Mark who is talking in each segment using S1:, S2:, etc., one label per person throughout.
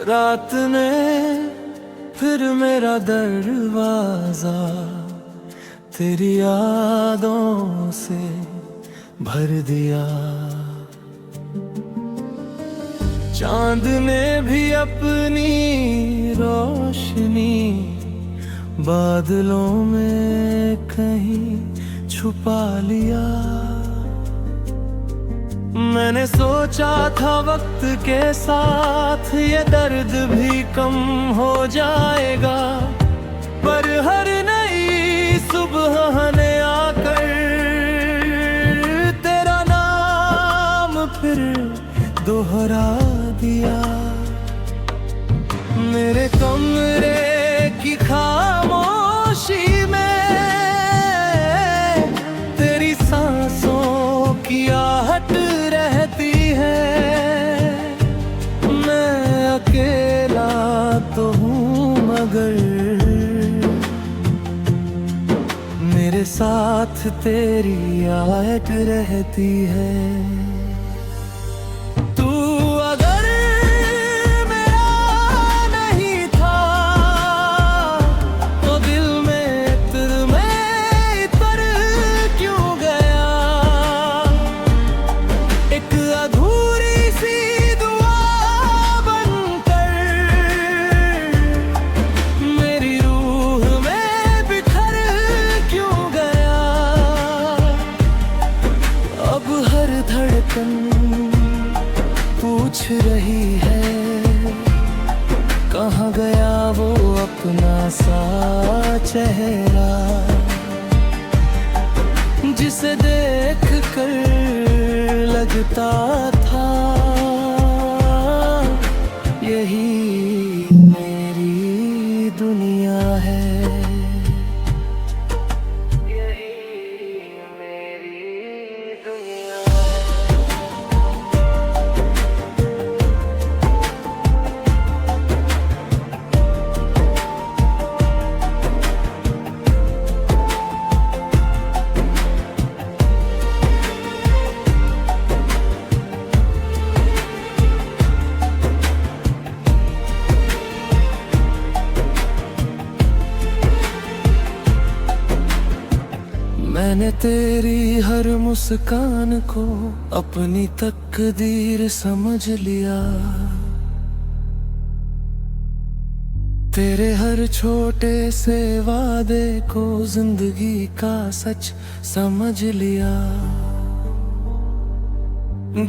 S1: रात ने फिर मेरा दरवाजा तेरी यादों से भर दिया। चांद ने भी अपनी रोशनी बादलों में कहीं छुपा लिया। मैंने सोचा था वक्त के साथ ये दर्द भी कम हो जाएगा, पर हर नई सुबह ने आकर तेरा नाम फिर दोहरा दिया। मेरे कमरे की खामोशी में तेरी सांसों की आहट रहती है। मैं अकेला तो हूँ मगर मेरे साथ तेरी आहट रहती है। पूछ रही है कहाँ गया वो अपना सा चेहरा, जिसे देख कर लगता था यही मेरी दुनिया है। मैंने तेरी हर मुस्कान को अपनी तकदीर समझ लिया। तेरे हर छोटे से वादे को जिंदगी का सच समझ लिया।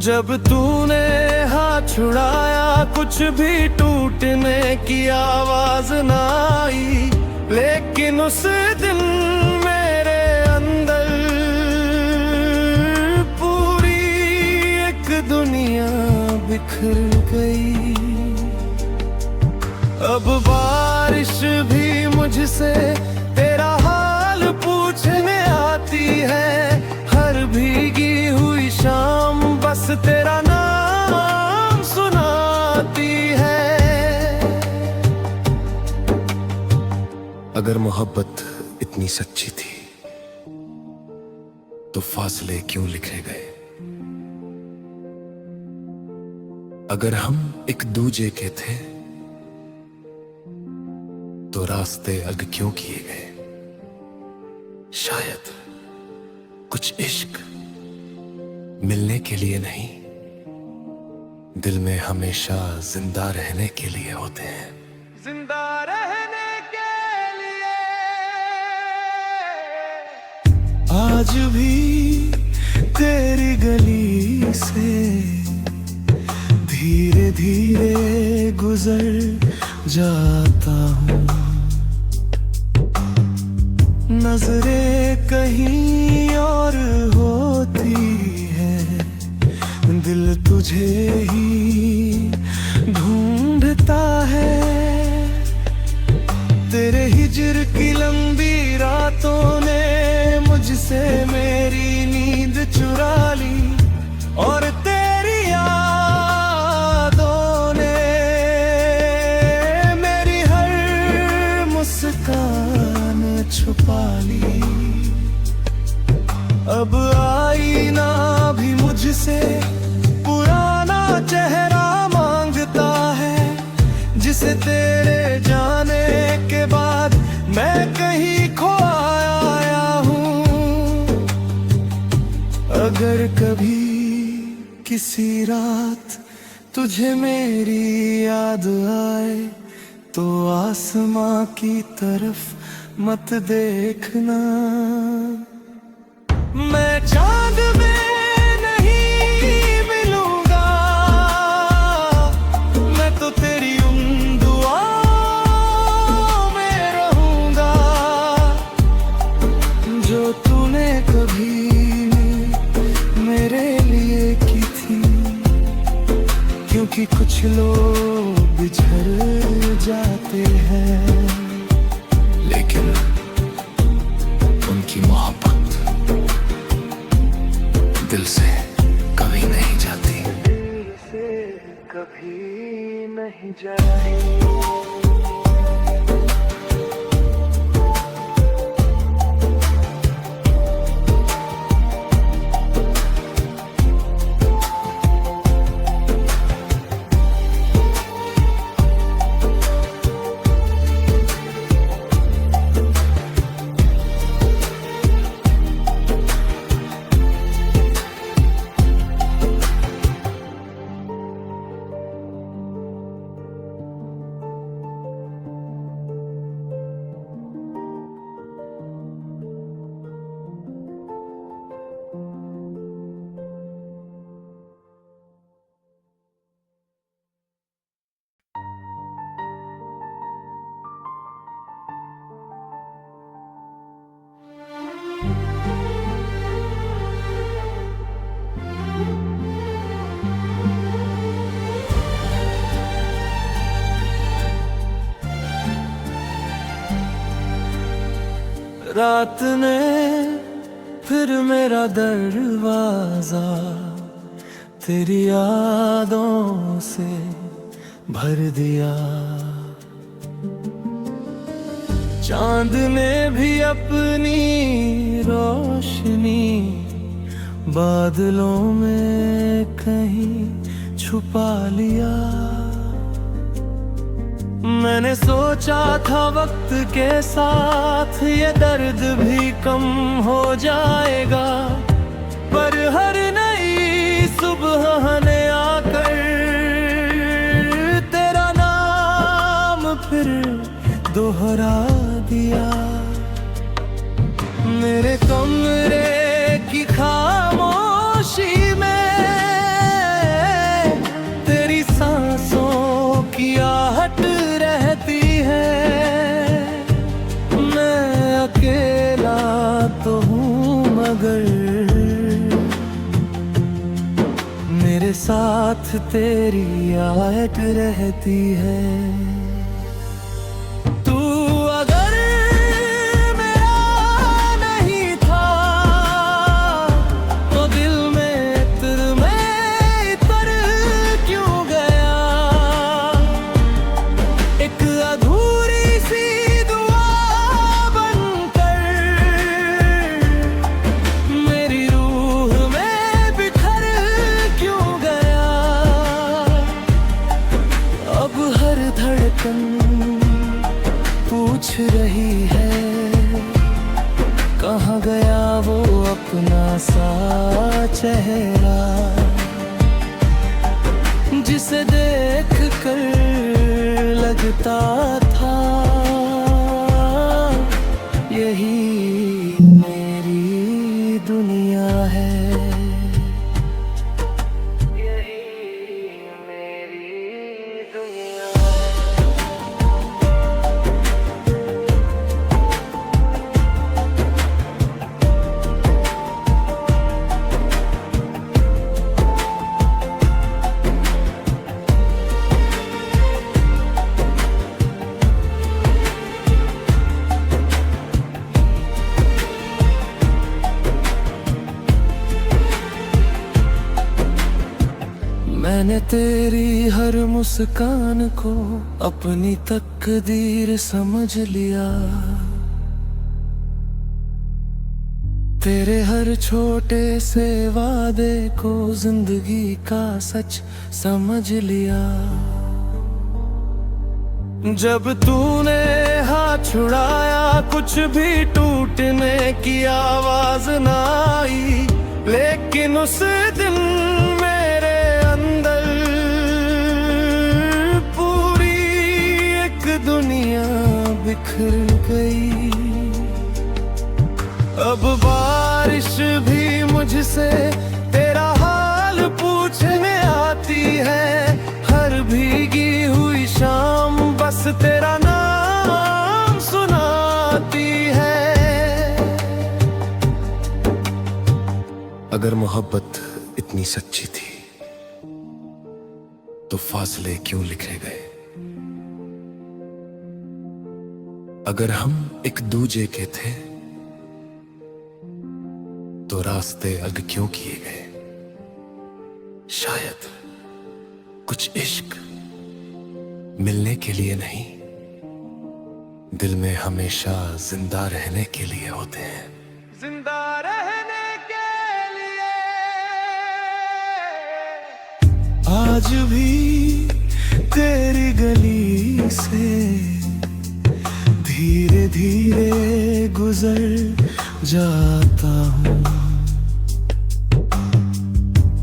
S1: जब तूने हाथ छुड़ाया कुछ भी टूटने की आवाज ना आई, लेकिन उस दिन मेरे अंदर पूरी एक दुनिया बिखर गई। अब बारिश भी मुझसे तेरा हाल पूछने आती है। हर भीगी हुई शाम बस तेरा नाम सुनाती है।
S2: अगर मोहब्बत इतनी सच्ची थी तो फासले क्यों लिखे गए? अगर हम एक दूजे के थे तो रास्ते अलग क्यों किए गए? शायद कुछ इश्क मिलने के लिए नहीं, दिल में हमेशा जिंदा रहने के लिए होते हैं।
S1: जिंदा रहने के लिए आज भी तेरी गली से धीरे धीरे गुजर जाता हूँ। नजरें कहीं और होती है, दिल तुझे ही ढूंढता है। तेरे हिज्र की लंबी रातों ने मुझसे मेरी नींद चुरा ली, और तेरी यादों ने मेरी हर मुस्कान छुपा ली। अब आईना भी मुझसे पुराना चेहरा अगर कभी किसी रात तुझे मेरी याद आए तो आसमां की तरफ मत देखना। मैं चांद में नहीं मिलूंगा, मैं तो तेरी उन दुआओं में रहूंगा जो तूने कभी मेरे लिए की थी। क्योंकि कुछ लोग बिछड़ जाते हैं लेकिन उनकी मोहब्बत दिल से कभी नहीं जाती, दिल से कभी नहीं जाती। रात ने फिर मेरा दरवाजा तेरी यादों से भर दिया। चांद ने भी अपनी रोशनी बादलों में कहीं छुपा लिया। मैंने सोचा था वक्त के साथ ये दर्द भी कम हो जाएगा, पर हर नई सुबह ने आकर तेरा नाम फिर दोहरा दिया। मेरे कमरे की खामोशी में तेरी सांसों की आहट रहती है। मैं अकेला तो हूँ मगर मेरे साथ तेरी आहट रहती है। तू अगर मेरा नहीं था तो दिल में इतर क्यों गया। एक अधूरी सी दुआ बनकर मेरी रूह में बिखर क्यों गया। अब हर धड़कन पूछ रही है कहाँ गया वो अपना सा चेहरा, जिसे देख कर लगता था यही मेरी दुनिया है। यही मेरी दुनिया है। मैंने तेरी हर मुस्कान को अपनी तकदीर समझ लिया। तेरे हर छोटे से वादे को जिंदगी का सच समझ लिया। जब तूने हाथ छुड़ाया कुछ भी टूटने की आवाज ना आई। लेकिन उस दिन मेरे अंदर पूरी एक दुनिया बिखर गई। अब बारिश भी मुझसे तेरा हाल पूछने आती है। हर भीगी हुई शाम बस तेरा नाम सुनाती है।
S2: अगर मोहब्बत इतनी सच्ची थी तो फासले क्यों लिखे गए? अगर हम एक दूजे के थे तो रास्ते अलग क्यों किए गए? शायद कुछ इश्क मिलने के लिए नहीं, दिल में हमेशा जिंदा रहने के लिए होते हैं।
S1: जिंदा रहने के लिए आज भी तेरी गली से धीरे धीरे गुजर जाता हूँ।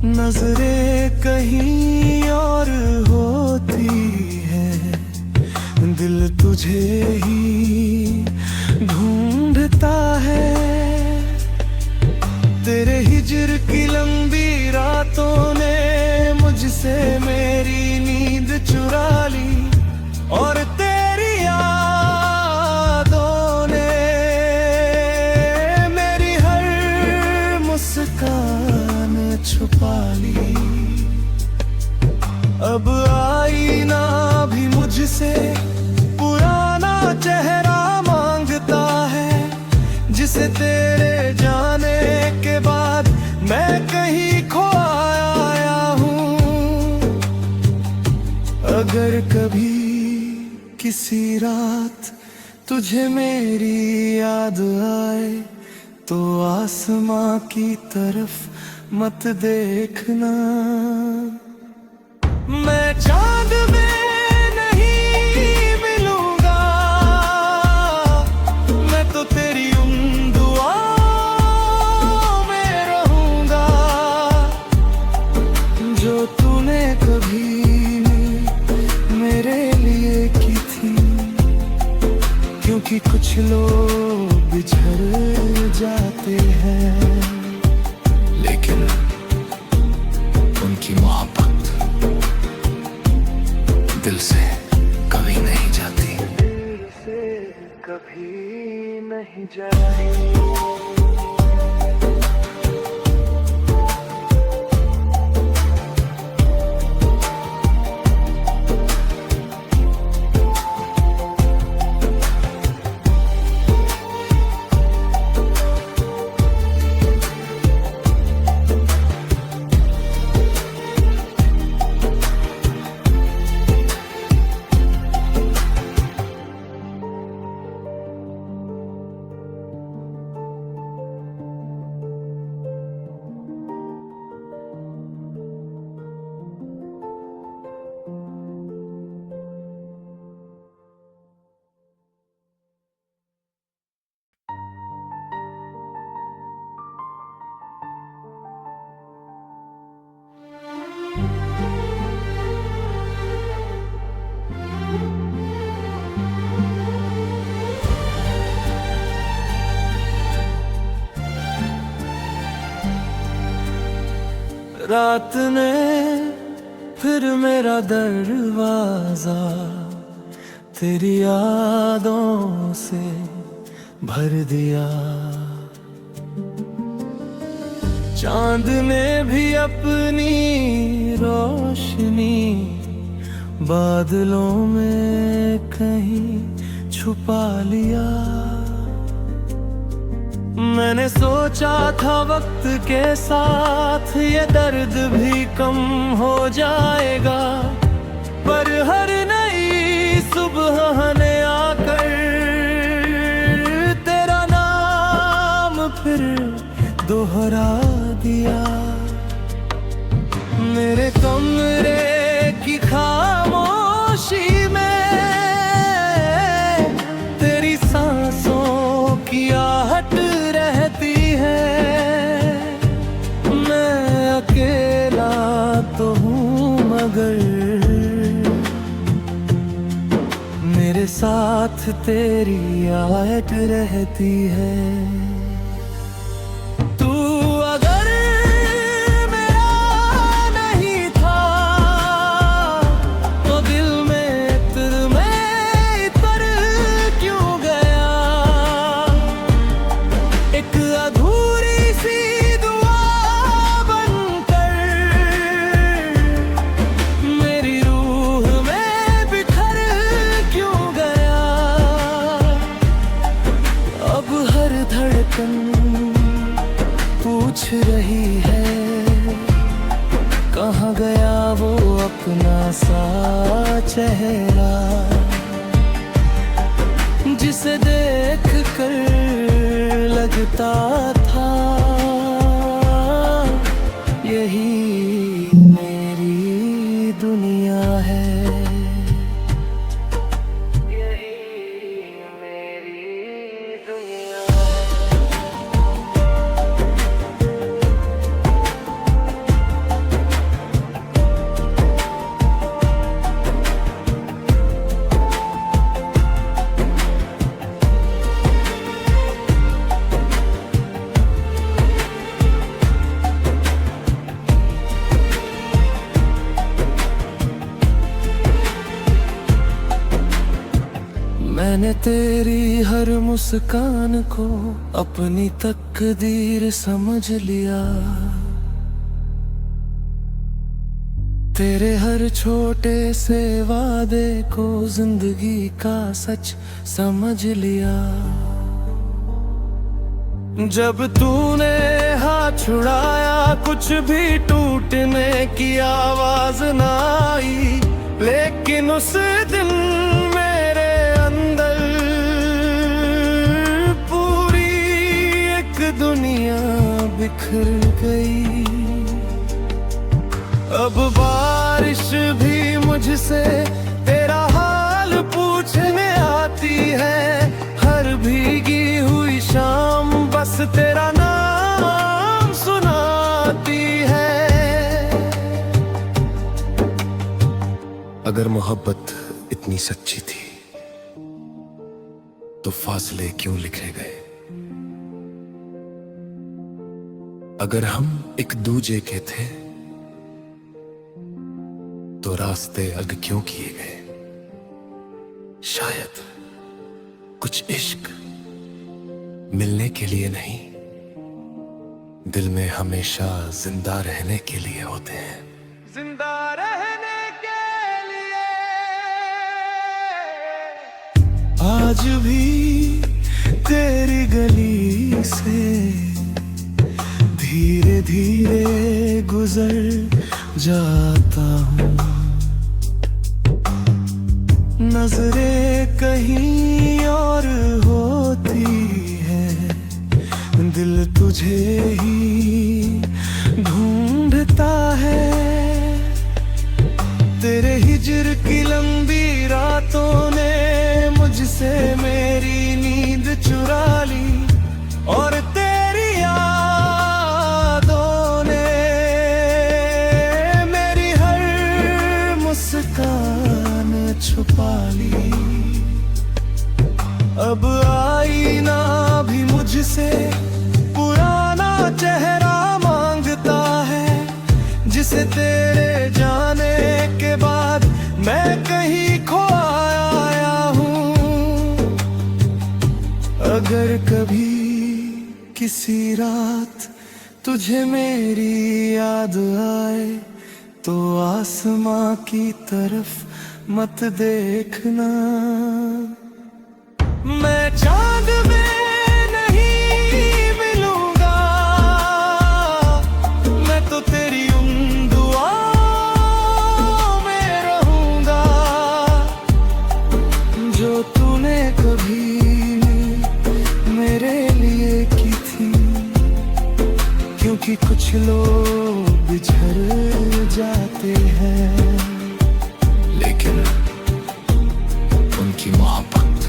S1: नजरें कहीं और होती है, दिल तुझे ही ढूंढता है। तेरे हिज्र की लंबी रातों ने मुझसे मेरी नींद चुरा ली, और तेरी यादों ने मेरी हर मुस्कान छुपा ली। अब आईना भी मुझसे पुराना चेहरा मांगता है, जिसे तेरे जाने के बाद मैं कहीं खो आया हूँ। अगर कभी किसी रात तुझे मेरी याद आए तो आसमां की तरफ मत देखना। मैं चांद में नहीं मिलूंगा, मैं तो तेरी उन दुआओं में रहूंगा जो तूने कभी मेरे लिए की थी। क्योंकि कुछ लोग बिछड़ जाते हैं, लेकिन उनकी मोहब्बत दिल से कभी नहीं जाती। दिल से कभी नहीं जाती। रात ने फिर मेरा दरवाजा तेरी यादों से भर दिया। चांद ने भी अपनी रोशनी बादलों में कहीं छुपा लिया। मैंने सोचा था वक्त के साथ ये दर्द भी कम हो जाएगा, पर हर नई सुबह ने आकर तेरा नाम फिर दोहरा दिया। मेरे कमरे की खामोशी में तेरी सांसों की आहट रहती है। साथ तेरी याद रहती है। तू अगर मेरा नहीं था तो दिल में इत्र में इतर क्यों गया। एक अधूरी सी दुआ बनकर मेरी रूह में बिखर क्यों गया। अब हर धड़कन पूछ रही है कहाँ गया वो अपना सा चेहरा, जिसे देख कर लगता था यही मेरी दुनिया है। यही मेरी दुनिया है। मैंने तेरी हर मुस्कान को अपनी तकदीर समझ लिया। तेरे हर छोटे से वादे को जिंदगी का सच समझ लिया। जब तूने हाथ छुड़ाया कुछ भी टूटने की आवाज ना आई, लेकिन उस दिन मेरे अंदर पूरी एक दुनिया बिखर गई। अब बारिश भी मुझसे तेरा हाल पूछने आती है। हर भीगी हुई शाम बस तेरा नाम सुनाती है।
S2: अगर मोहब्बत इतनी सच्ची थी तो फासले क्यों लिखे गए। अगर हम एक दूजे के थे तो रास्ते अलग क्यों किए गए। शायद कुछ इश्क मिलने के लिए नहीं, दिल में हमेशा जिंदा रहने के लिए होते हैं।
S1: जिंदा रहने के लिए आज भी तेरी गली से धीरे धीरे गुजर जाता हूँ। नजरें कहीं और होती है, दिल तुझे ही ढूंढता है। तेरे हिज्र की लंबी रातों ने मुझसे मेरी नींद चुरा ली, और तेरी यादों ने मेरी हर मुस्कान छुपा ली। अब आईना भी मुझसे पुराना चेहरा मांगता है, जिसे तेरे जाने के बाद मैं कहीं खो आया हूँ। अगर कभी किसी रात तुझे मेरी याद आए तो आसमां की तरफ मत देखना। मैं चांद में नहीं मिलूंगा, मैं तो तेरी उन दुआओं में रहूंगा जो तूने कभी मेरे लिए की थी। क्योंकि कुछ लोग बिछड़ जाते हैं,
S2: लेकिन उनकी मोहब्बत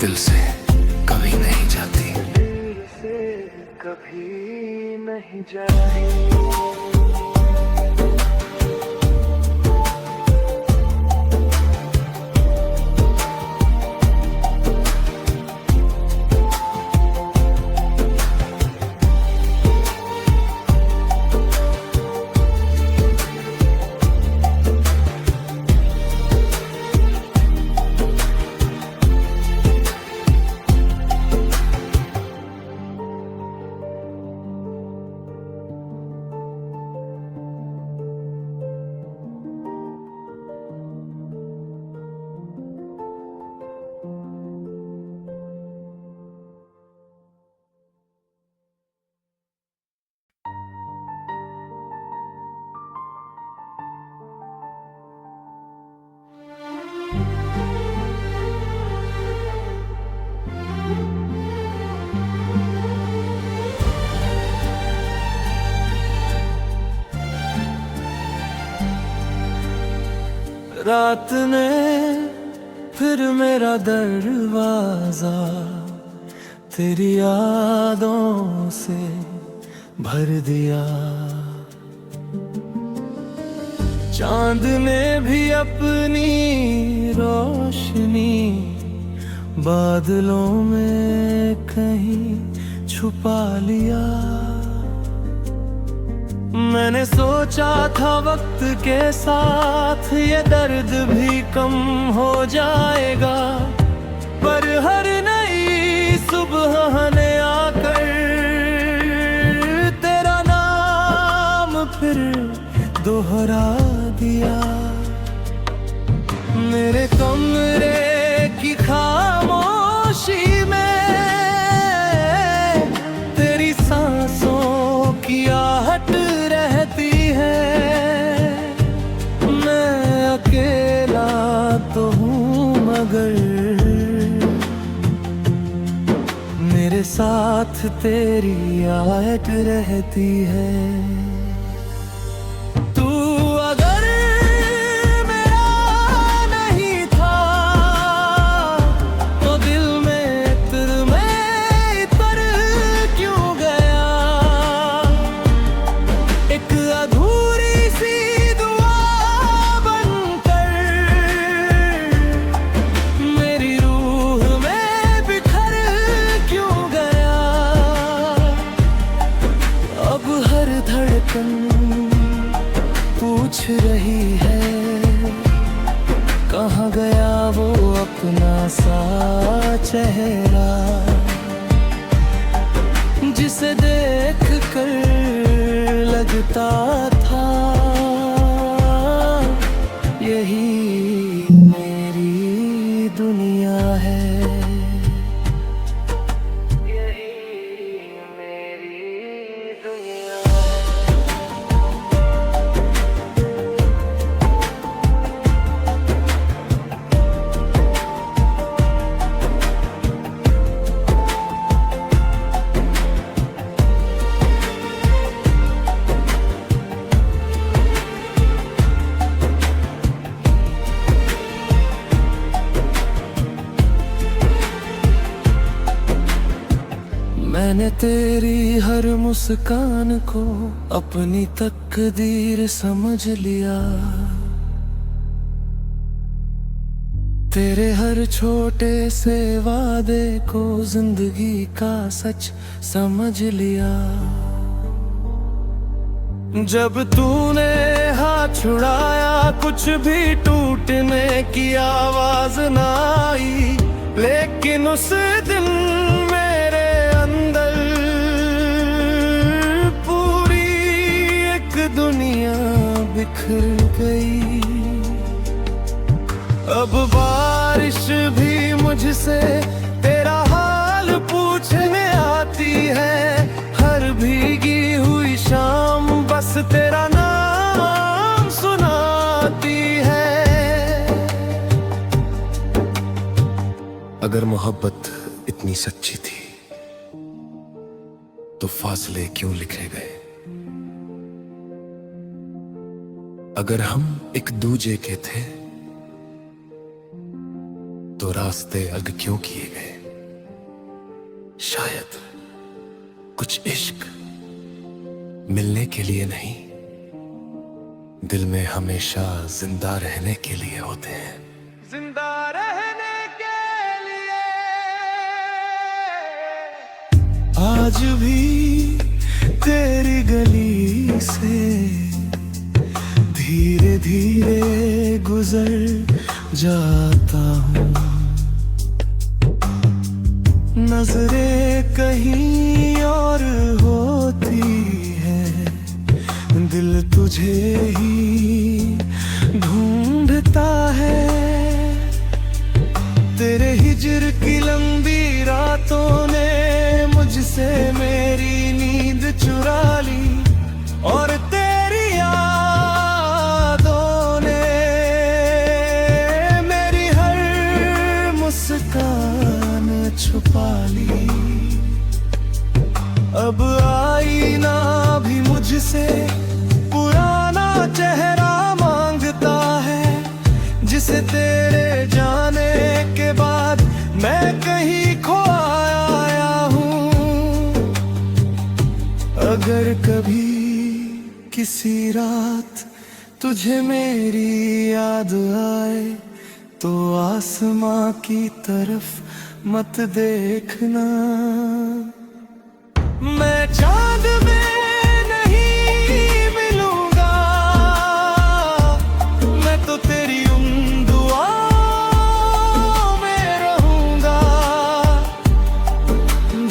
S2: दिल से कभी नहीं जाती।
S1: दिल से कभी नहीं जाती। रात ने फिर मेरा दरवाजा तेरी यादों से भर दिया। चांद ने भी अपनी रोशनी बादलों में कहीं छुपा लिया। मैंने सोचा था वक्त के साथ ये दर्द भी कम हो जाएगा, पर हर नई सुबह ने आकर तेरा नाम फिर दोहरा दिया। मेरे कमरे की खामोशी में तेरी सांसों की आहट रहती है। मैं अकेला तो हूँ मगर मेरे साथ तेरी आहट रहती है। पूछ रही है कहाँ गया वो अपना सा चेहरा, जिसे देख कर लगता था यही मेरी दुनिया है। मैंने तेरी हर मुस्कान को अपनी तकदीर समझ लिया। तेरे हर छोटे से वादे को जिंदगी का सच समझ लिया। जब तूने हाथ छुड़ाया कुछ भी टूटने की आवाज ना आई, लेकिन उस दिन मेरे अंदर पूरी एक दुनिया बिखर गई। अब बारिश भी मुझसे तेरा हाल पूछने आती है। हर भीगी हुई शाम बस तेरा नाम सुनाती है।
S2: अगर मोहब्बत इतनी सच्ची थी तो फासले क्यों लिखे गए? अगर हम एक दूजे के थे तो रास्ते अलग क्यों किए गए? शायद कुछ इश्क मिलने के लिए नहीं, दिल में हमेशा जिंदा रहने के लिए होते हैं।
S1: जिंदा रहने के लिए आज भी तेरी गली से धीरे धीरे गुजर जाता हूँ। नजरें कहीं और होती है, दिल तुझे ही ढूंढता है। तेरे हिज्र की लंबी रातों ने मुझसे मेरी नींद चुरा ली, और तेरी यादों ने मेरी हर मुस्कान छुपा ली। अब आईना भी मुझसे पुराना चेहरा मांगता है, किसी रात तुझे मेरी याद आए तो आसमां की तरफ मत देखना। मैं चांद में नहीं मिलूंगा, मैं तो तेरी उन दुआओं में रहूंगा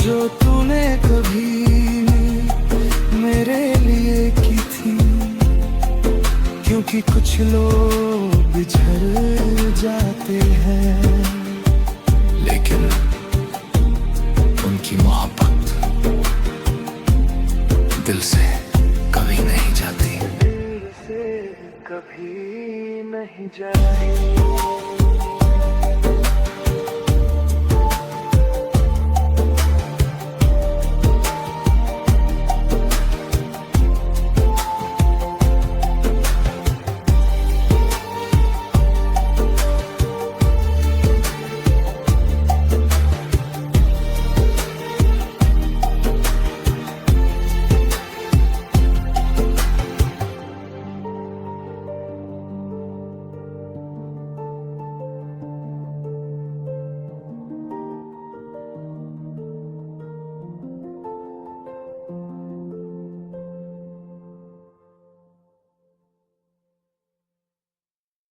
S1: जो तूने कभी मेरे लिए की थी। क्योंकि कुछ लोग बिछड़ जाते हैं लेकिन उनकी मोहब्बत दिल से कभी नहीं जाती, दिल से कभी नहीं जाती।